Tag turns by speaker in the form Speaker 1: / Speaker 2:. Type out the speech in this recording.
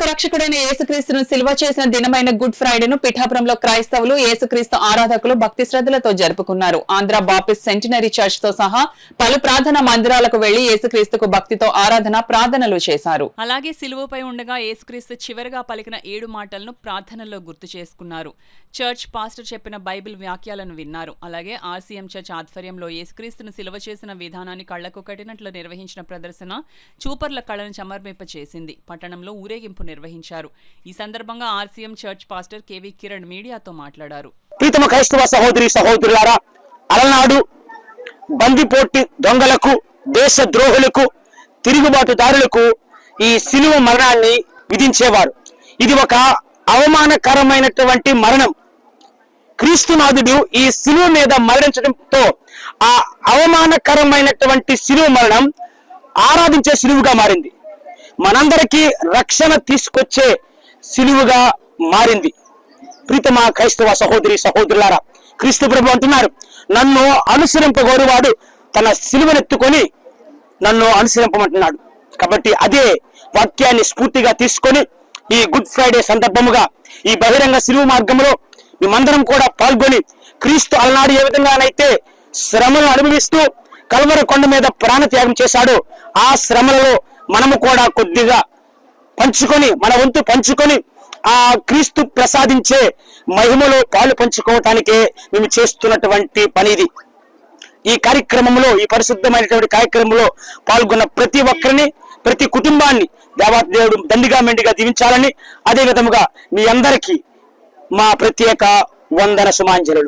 Speaker 1: లోకరక్షకుడైన యేసుక్రీస్తును సిలువ చేసిన దినమైన గుడ్ ఫ్రైడేను పిఠాపురంలో క్రైస్తవులు యేసుక్రీస్తు ఆరాధకులు భక్తి శ్రద్ధలతో జరుపుకున్నారు. ఆంధ్ర బాప్టిస్ట్ సెంటినరీ చర్చ్ తో సహా పలు ప్రార్థనా మందిరాలకు వెళ్లి యేసుక్రీస్తుకు భక్తితో ఆరాధన ప్రార్థనలు చేశారు.
Speaker 2: అలాగే సిలువపై ఉండగా యేసుక్రీస్తు చివరిగా పలికిన 7 మాటలను ప్రార్థనలో గుర్తు చేసుకున్నారు. చర్చ్ పాస్టర్ చెప్పిన బైబిల్ వాక్యాలను విన్నారు. అలాగే ఆర్సీఎం చర్చ్ ఆధ్వర్యంలో యేసుక్రీస్తును సిలువ చేసిన విధానాన్ని కళ్లకు కట్టినట్లు నిర్వహించిన ప్రదర్శన చూపర్ల కళను సమర్పింపచేసింది. పట్టణంలో ఊరేగింపు నిర్వహించారు. ఈ సందర్భంగా RCM church pastor KV Kiran మీడియాతో మాట్లాడారు.
Speaker 3: ప్రీతమ క్రైస్తవ సహోదరి సహోదరులారా, అలనాడు బందిపోటి దొంగలకు, దేశ ద్రోహులకు, తిరుగుబాటుదారులకు ఈ సిలువ మరణాన్ని విధించేవారు. ఇది ఒక అవమానకరమైనటువంటి మరణం. క్రీస్తునాథుడు ఈ సిలువ మీద మరణించడంతో ఆ అవమానకరమైనటువంటి సిలువ మరణం ఆరాధించే సిలువుగా మారింది. మనందరికీ రక్షణ తీసుకొచ్చే సిలువుగా మారింది. ప్రీతమ క్రైస్తవ సహోదరి సహోదరులారా, క్రీస్తు ప్రభు అంటున్నారు, నన్ను అనుసరింపగోరువాడు తన సిలువనెత్తుకొని నన్ను అనుసరింపమంటున్నాడు. కాబట్టి అదే వాక్యాన్ని స్ఫూర్తిగా తీసుకొని ఈ గుడ్ ఫ్రైడే సందర్భముగా ఈ బహిరంగ సిలువ మార్గంలో మేమందరం కూడా పాల్గొని క్రీస్తు అలనాడు ఏ విధంగానైతే శ్రమలను అనుభవిస్తూ కల్వరి కొండ మీద ప్రాణత్యాగం చేశాడో ఆ శ్రమలలో మనము కూడా కొద్దిగా పంచుకొని, మన వంతు పంచుకొని ఆ క్రీస్తు ప్రసాదించే మహిమలో పాలు పంచుకోవటానికే మేము చేస్తున్నటువంటి పని ఇది. ఈ కార్యక్రమంలో, ఈ పరిశుద్ధమైనటువంటి కార్యక్రమంలో పాల్గొన్న ప్రతి ఒక్కరిని, ప్రతి కుటుంబాన్ని దేవాదేవుడు దండిగా మెండిగా దీవించాలని, అదే విధముగా మీ అందరికీ మా ప్రత్యేక వందన సుమాంజలులు.